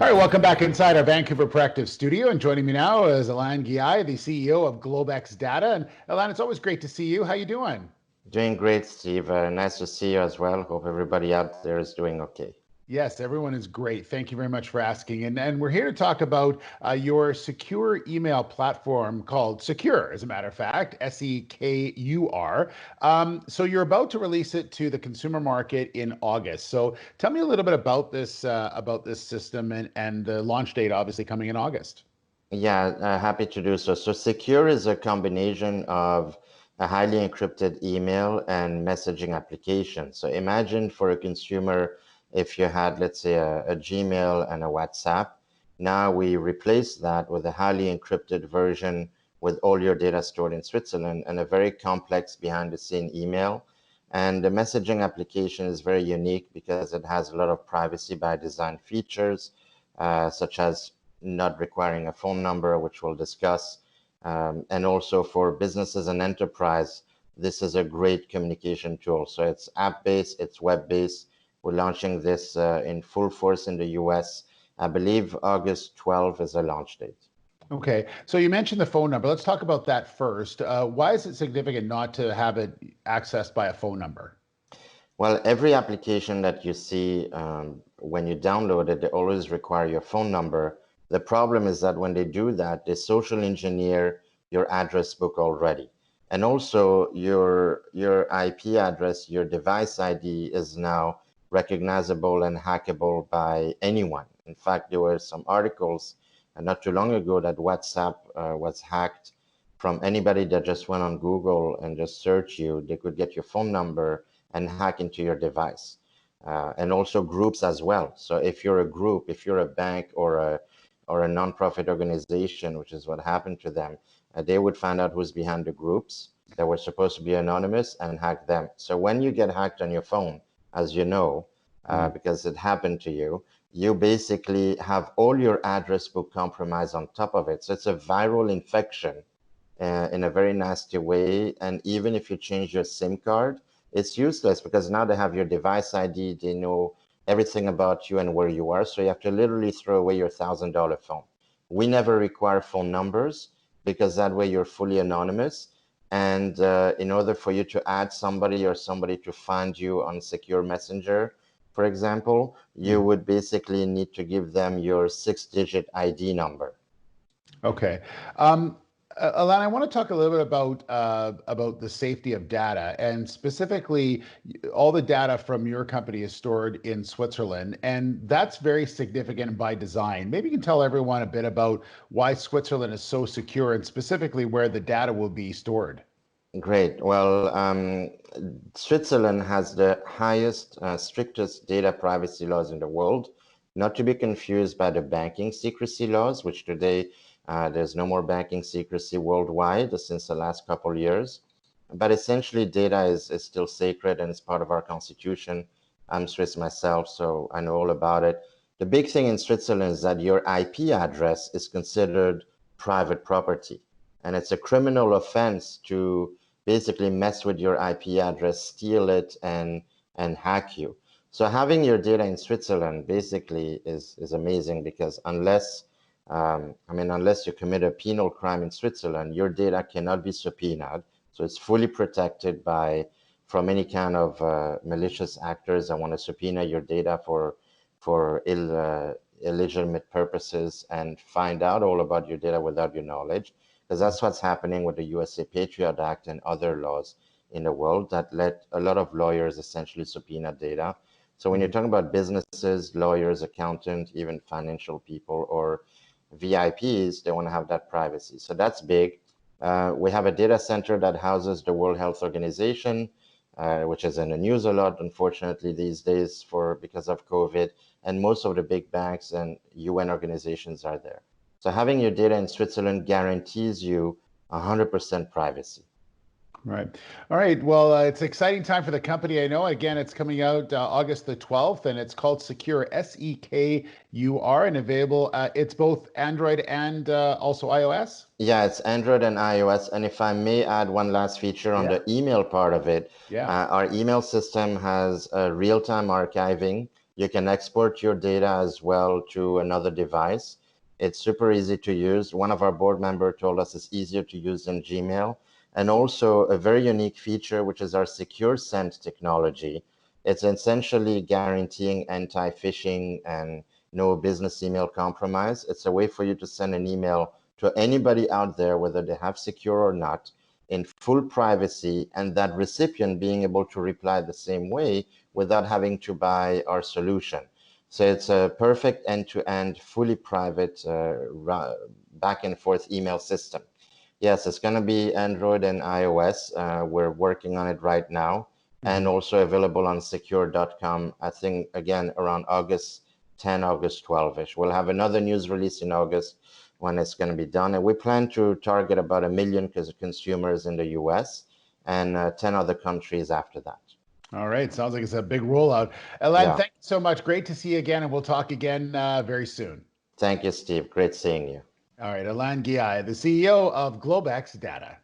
right, welcome back inside our Vancouver Proactive studio. And joining me now is Alan Guillai, the CEO of GlobeX Data. And Alan, it's always great to see you. How you doing? Doing great, Steve. Nice to see you as well. Hope everybody out there is doing okay. Yes, everyone is great. Thank you very much for asking. And we're here to talk about your secure email platform called Sekur, as a matter of fact, Sekur. So you're about to release it to the consumer market in August. So tell me a little bit about this system and the launch date, obviously coming in August. Yeah, happy to do so. So Secure is a combination of a highly encrypted email and messaging application. So imagine for a consumer, if you had, let's say, a Gmail and a WhatsApp. Now we replace that with a highly encrypted version with all your data stored in Switzerland and a very complex behind the scene email. And the messaging application is very unique because it has a lot of privacy by design features, such as not requiring a phone number, which we'll discuss. And also for businesses and enterprise, this is a great communication tool. So it's app-based, it's web-based. We're launching this in full force in the US. I believe August 12 is a launch date. Okay, so you mentioned the phone number. Let's talk about that first. Why is it significant not to have it accessed by a phone number? Well, every application that you see when you download it, they always require your phone number. The problem is that when they do that, they social engineer your address book already. And also your IP address, your device ID is now recognizable and hackable by anyone. In fact, there were some articles not too long ago that WhatsApp was hacked from anybody that just went on Google and just search you. They could get your phone number and hack into your device. And also groups as well. So if you're a group, if you're a bank or a nonprofit organization, which is what happened to them, they would find out who's behind the groups that were supposed to be anonymous and hack them. So when you get hacked on your phone, as you know, because it happened to you, you basically have all your address book compromised on top of it. So it's a viral infection in a very nasty way. And even if you change your SIM card, it's useless because now they have your device ID, they know everything about you and where you are. So you have to literally throw away your $1,000 phone. We never require phone numbers because that way you're fully anonymous. And in order for you to add somebody or somebody to find you on Secure Messenger, for example, you would basically need to give them your 6-digit ID number. Okay. Alan, I want to talk a little bit about the safety of data, and specifically, all the data from your company is stored in Switzerland, and that's very significant by design. Maybe you can tell everyone a bit about why Switzerland is so secure, and specifically where the data will be stored. Great. Well, Switzerland has the highest, strictest data privacy laws in the world, not to be confused by the banking secrecy laws, which today there's no more banking secrecy worldwide since the last couple of years. But essentially, data is still sacred and it's part of our constitution. I'm Swiss myself, so I know all about it. The big thing in Switzerland is that your IP address is considered private property. And it's a criminal offense to basically mess with your IP address, steal it, and hack you. So having your data in Switzerland basically is amazing because unless you commit a penal crime in Switzerland, your data cannot be subpoenaed. So it's fully protected from any kind of malicious actors that want to subpoena your data for illegitimate purposes and find out all about your data without your knowledge. Because that's what's happening with the USA Patriot Act and other laws in the world that let a lot of lawyers essentially subpoena data. So when you're talking about businesses, lawyers, accountants, even financial people or VIPs, they want to have that privacy. So that's big. We have a data center that houses the World Health Organization, which is in the news a lot, unfortunately, these days because of COVID. And most of the big banks and UN organizations are there. So having your data in Switzerland guarantees you 100% privacy. Right. All right. Well, it's an exciting time for the company. I know, again, it's coming out August the 12th, and it's called Sekur, Sekur, and available. It's both Android and also iOS. Yeah, it's Android and iOS. And if I may add one last feature on the email part of it, our email system has real-time archiving. You can export your data as well to another device. It's super easy to use. One of our board members told us it's easier to use than Gmail. And also a very unique feature, which is our secure send technology. It's essentially guaranteeing anti-phishing and no business email compromise. It's a way for you to send an email to anybody out there, whether they have secure or not, in full privacy, and that recipient being able to reply the same way without having to buy our solution. So it's a perfect end-to-end, fully private, back and forth email system. Yes, it's going to be Android and iOS. We're working on it right now, and also available on secure.com, I think, again, around August 10, August 12-ish. We'll have another news release in August when it's going to be done. And we plan to target about 1 million consumers in the US and 10 other countries after that. All right. Sounds like it's a big rollout. Alain, Yeah. thank you so much. Great to see you again, and we'll talk again very soon. Thank you, Steve. Great seeing you. All right. Alain Guillaume, the CEO of GlobeX Data.